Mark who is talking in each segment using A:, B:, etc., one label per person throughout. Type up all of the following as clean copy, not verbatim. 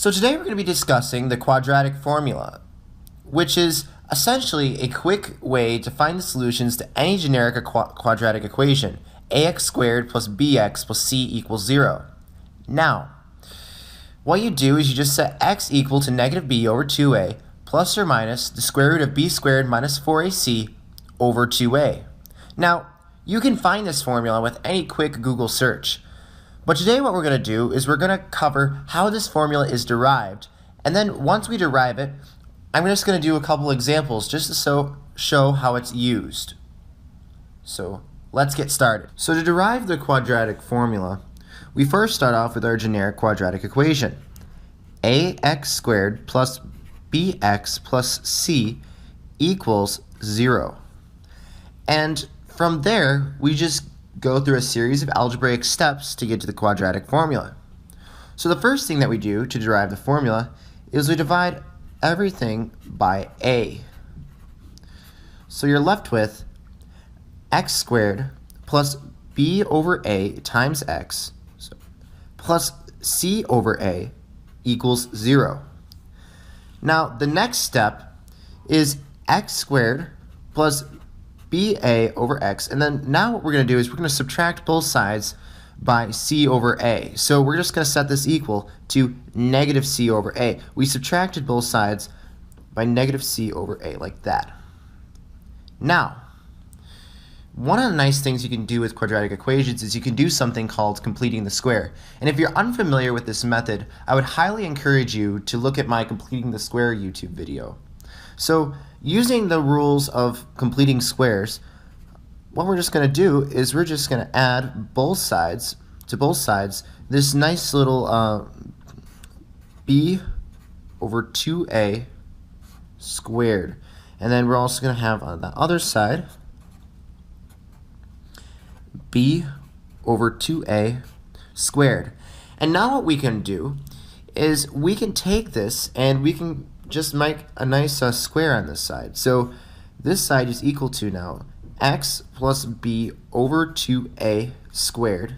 A: So today we're going to be discussing the quadratic formula, which is essentially a quick way to find the solutions to any generic quadratic equation, ax squared plus bx plus c equals 0. Now, what you do is you just set x equal to negative b over 2a plus or minus the square root of b squared minus 4ac over 2a. Now, you can find this formula with any quick Google search. But today what we're going to do is we're going to cover how this formula is derived, and then once we derive it, I'm just going to do a couple examples just to show how it's used. So let's get started. So to derive the quadratic formula, we first start off with our generic quadratic equation. Ax squared plus bx plus c equals 0. And from there, we just go through a series of algebraic steps to get to the quadratic formula. So the first thing that we do to derive the formula is we divide everything by a. So you're left with x squared plus b over a times x plus c over a equals 0. Now the next step is x squared plus ba over x, and then now what we're going to do is we're going to subtract both sides by c over a. So we're just going to set this equal to negative c over a. We subtracted both sides by negative c over a, like that. Now, one of the nice things you can do with quadratic equations is you can do something called completing the square. And if you're unfamiliar with this method, I would highly encourage you to look at my completing the square YouTube video. So using the rules of completing squares, what we're just going to do is we're just going to add both sides this nice little b over 2a squared. And then we're also going to have on the other side b over 2a squared. And now what we can do is we can take this and we can just make a nice square on this side. So this side is equal to now x plus b over 2a squared,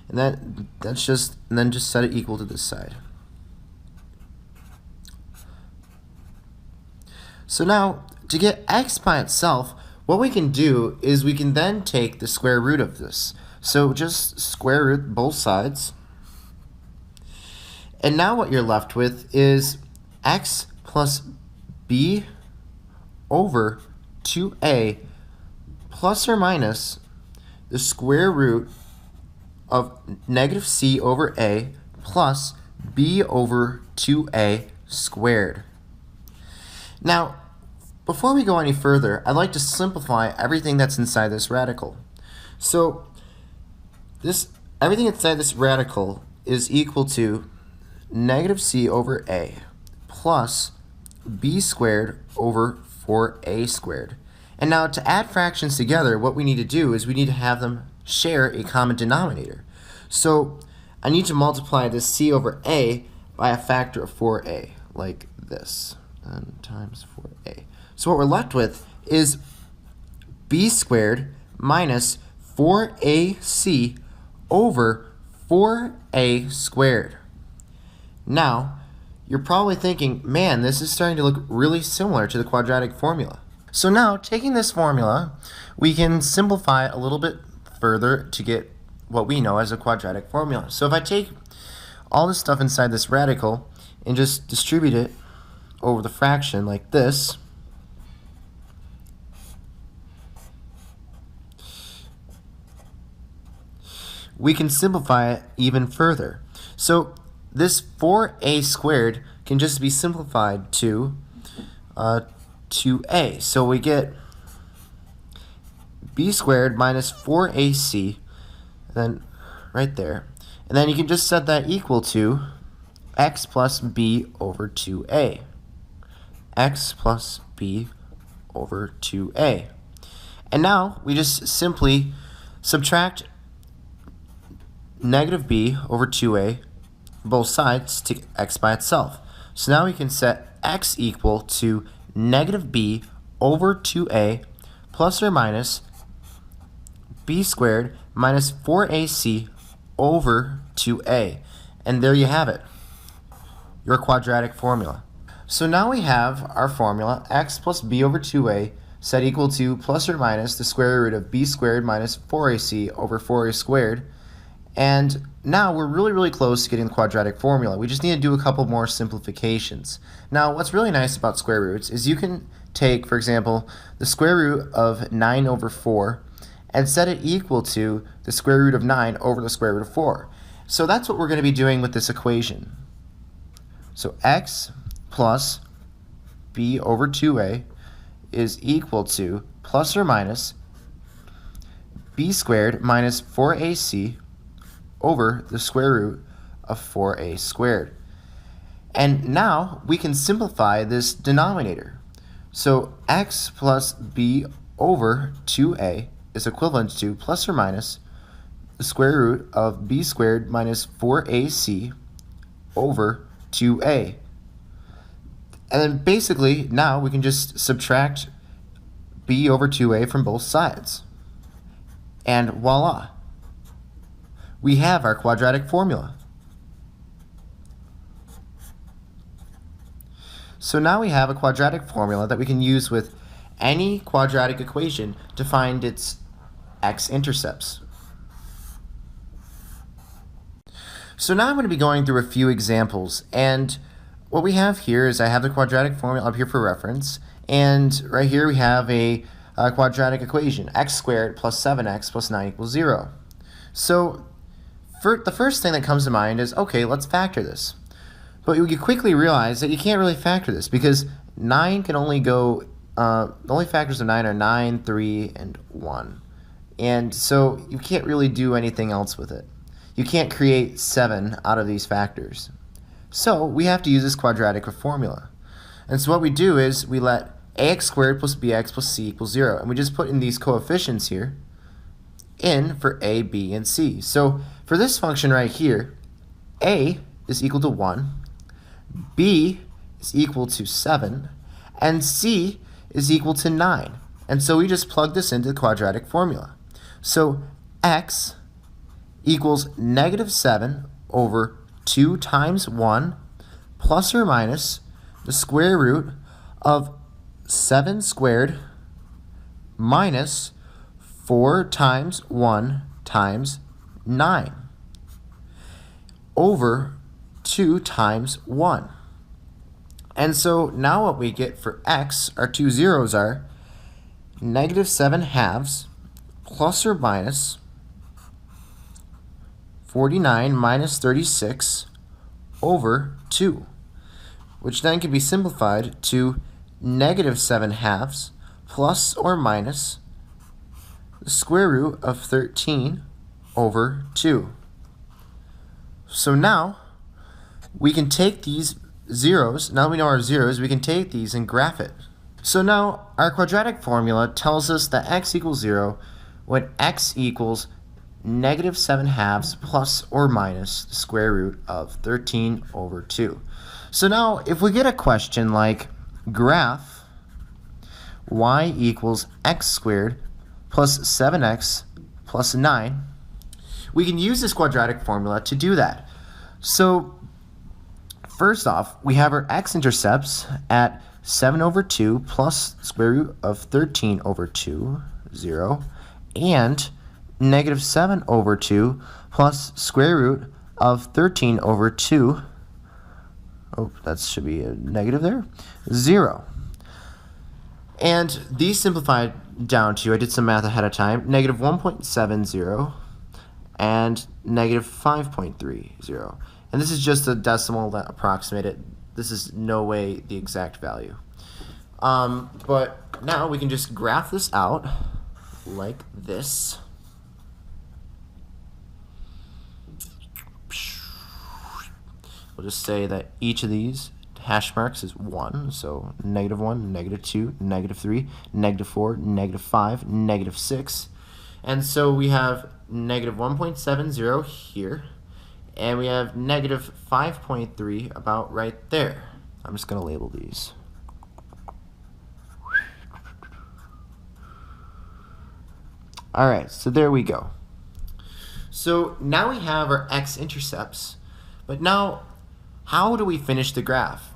A: and then just set it equal to this side. So now to get x by itself, what we can do is we can then take the square root of this. So just square root both sides, and now what you're left with is x plus b over 2a plus or minus the square root of negative c over a plus b over 2a squared. Now, before we go any further, I'd like to simplify everything that's inside this radical. So everything inside this radical is equal to negative c over a plus b squared over 4a squared. And now to add fractions together, what we need to do is we need to have them share a common denominator. So I need to multiply this c over a by a factor of 4a, like this, and times 4a. So what we're left with is b squared minus 4ac over 4a squared. Now, you're probably thinking, man, this is starting to look really similar to the quadratic formula. So now, taking this formula, we can simplify it a little bit further to get what we know as a quadratic formula. So if I take all this stuff inside this radical and just distribute it over the fraction like this, we can simplify it even further. So this 4a squared can just be simplified to 2a. So we get b squared minus 4ac, then right there. And then you can just set that equal to x plus b over 2a. X plus b over 2a. And now we just simply subtract negative b over 2a both sides to x by itself. So now we can set x equal to negative b over 2a plus or minus b squared minus 4ac over 2a. And there you have it. your quadratic formula. So now we have our formula, x plus b over 2a set equal to plus or minus the square root of b squared minus 4ac over 4a squared. And now we're really close to getting the quadratic formula. We just need to do a couple more simplifications. Now what's really nice about square roots is you can take, for example, the square root of 9 over 4 and set it equal to the square root of 9 over the square root of 4. So that's what we're going to be doing with this equation. So x plus b over 2a is equal to plus or minus b squared minus 4ac over the square root of 4a squared. And now we can simplify this denominator. So x plus b over 2a is equivalent to plus or minus the square root of b squared minus 4ac over 2a. And then basically now we can just subtract b over 2a from both sides. And voila, we have our quadratic formula. So now we have a quadratic formula that we can use with any quadratic equation to find its x-intercepts. So now I'm going to be going through a few examples, and what we have here is I have the quadratic formula up here for reference, and right here we have a quadratic equation, x squared plus 7x plus 9 equals 0. So the first thing that comes to mind is, okay, let's factor this. But you quickly realize that you can't really factor this because 9 can only go, the only factors of 9 are 9, 3, and 1. And so you can't really do anything else with it. You can't create 7 out of these factors. So we have to use this quadratic formula. And so what we do is we let ax squared plus bx plus c equals 0. And we just put in these coefficients here in for a, b, and c. So for this function right here, a is equal to 1, b is equal to 7, and c is equal to 9. And so we just plug this into the quadratic formula. So x equals negative 7 over 2 times 1 plus or minus the square root of 7 squared minus 4 times 1 times 9 over 2 times 1. And so now what we get for x, our two zeros are negative 7 halves plus or minus 49 minus 36 over 2, which then can be simplified to negative 7 halves plus or minus the square root of 13 over 2. So now we can take these zeros, now we know our zeros, we can take these and graph it. So now our quadratic formula tells us that x equals 0 when x equals negative 7 halves plus or minus the square root of 13 over 2. So now if we get a question like graph y equals x squared plus 7x plus 9, we can use this quadratic formula to do that. So first off, we have our x-intercepts at 7 over 2 plus the square root of 13 over 2, 0, and negative 7 over 2 plus square root of 13 over 2, oh, that should be a negative there, 0. And these simplified down to, I did some math ahead of time, negative 1.70 and negative 5.30. And this is just a decimal that approximated. This is no way the exact value. But now we can just graph this out like this. We'll just say that each of these hash marks is 1, so negative 1, negative 2, negative 3, negative 4, negative 5, negative 6. And so we have negative 1.70 here, and we have negative 5.3 about right there. I'm just going to label these. All right, so there we go. So now we have our x-intercepts, but now how do we finish the graph?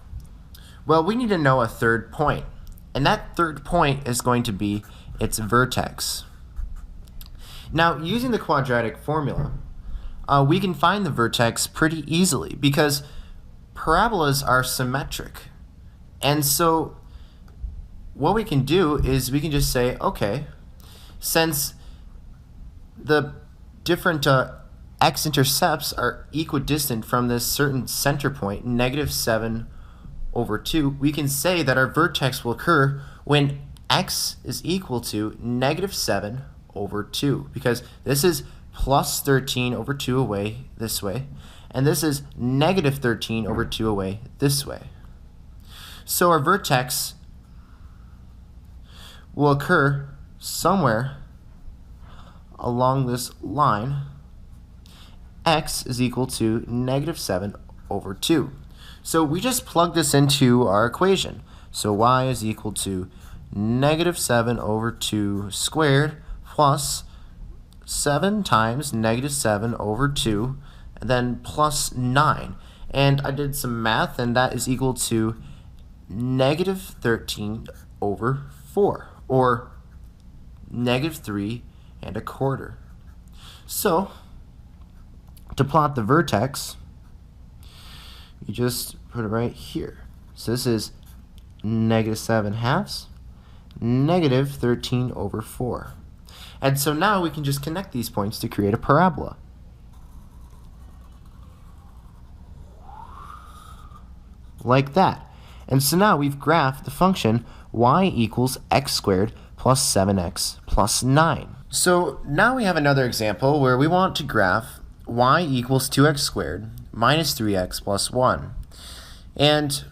A: Well, we need to know a third point, and that third point is going to be its vertex. Now, using the quadratic formula, we can find the vertex pretty easily because parabolas are symmetric. And so what we can do is we can just say, okay, since the different x-intercepts are equidistant from this certain center point, -7/2, we can say that our vertex will occur when x is equal to -7/2, because this is +13/2 away this way, and this is -13/2 away this way. So our vertex will occur somewhere along this line. X is equal to -7/2. So we just plug this into our equation. So y is equal to -7/2 squared plus 7 times -7/2, and then plus 9. And I did some math, and that is equal to -13/4, or -3¼ So to plot the vertex, you just put it right here. So this is -7/2, -13/4. And so now we can just connect these points to create a parabola. Like that. And so now we've graphed the function y equals x squared plus 7x plus 9. So now we have another example where we want to graph y equals 2x squared minus 3x plus 1. And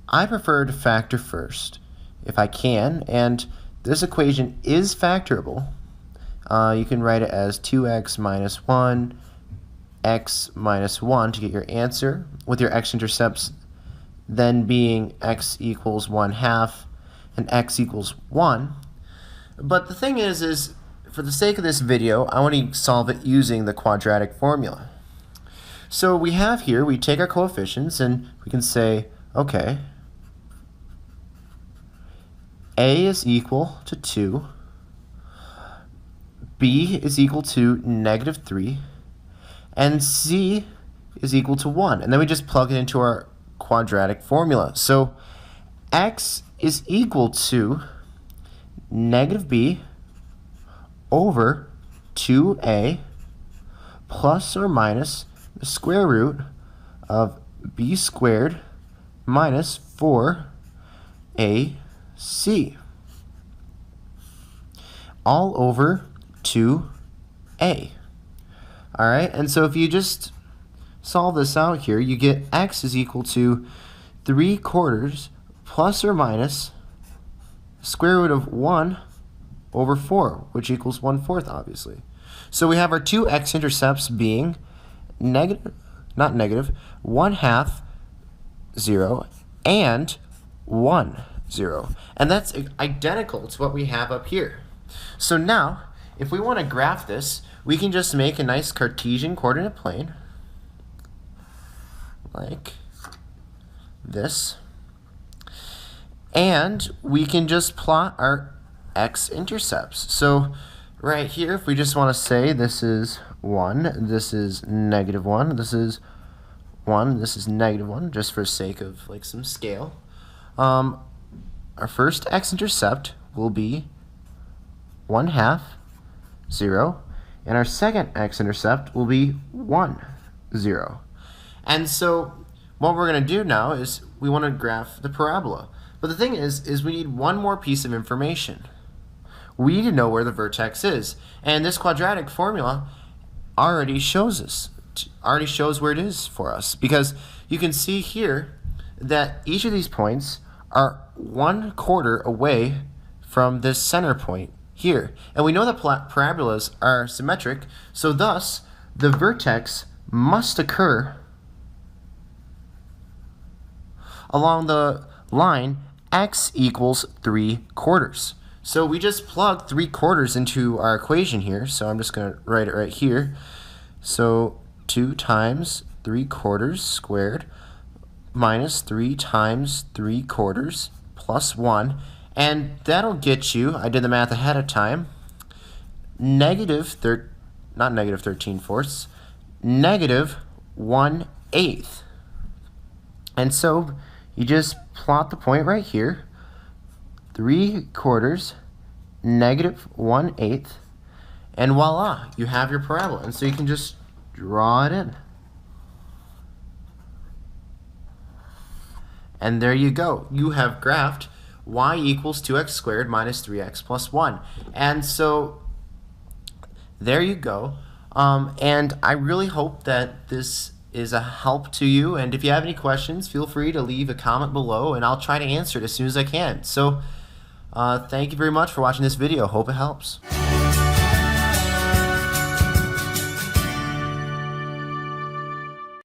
A: I prefer to factor first, if I can, and this equation is factorable. You can write it as 2x minus 1, x minus 1 to get your answer, with your x-intercepts then being x equals 1/2 and x equals 1. But the thing is for the sake of this video, I want to solve it using the quadratic formula. So we have here, we take our coefficients and we can say, okay, a is equal to 2, b is equal to -3, and c is equal to 1. And then we just plug it into our quadratic formula. So x is equal to -b over 2a plus or minus the square root of b squared minus 4ac all over 2a. Alright, and so if you just solve this out here, you get x is equal to 3/4 plus or minus square root of 1 over 4, which equals 1/4, obviously. So we have our two x-intercepts being negative, not negative, 1/2, 0, and 1, 0. And that's identical to what we have up here. So now, if we want to graph this, we can just make a nice Cartesian coordinate plane, like this. And we can just plot our x-intercepts. So right here, if we just want to say this is 1, this is -1, this is 1, this is -1, just for sake of like some scale. Our first x-intercept will be 1/2, 0, and our second x-intercept will be 1, 0. And so what we're going to do now is we want to graph the parabola. But the thing is we need one more piece of information. We need to know where the vertex is. And this quadratic formula already shows us, where it is for us. Because you can see here that each of these points are 1/4 away from this center point here. And we know that parabolas are symmetric, so thus the vertex must occur along the line x equals 3/4. So we just plug 3/4 into our equation here. So I'm just going to write it right here. So 2 times 3/4 squared minus 3 times 3/4 plus 1, and that'll get you, I did the math ahead of time, not negative 13/4, negative 1/8. And so you just plot the point right here, 3/4, negative 1/8, and voila, you have your parabola. And so you can just draw it in. And there you go. You have graphed y equals 2x squared minus 3x plus 1. And so there you go. And I really hope that this is a help to you. And if you have any questions, feel free to leave a comment below, and I'll try to answer it as soon as I can. So thank you very much for watching this video. Hope it helps.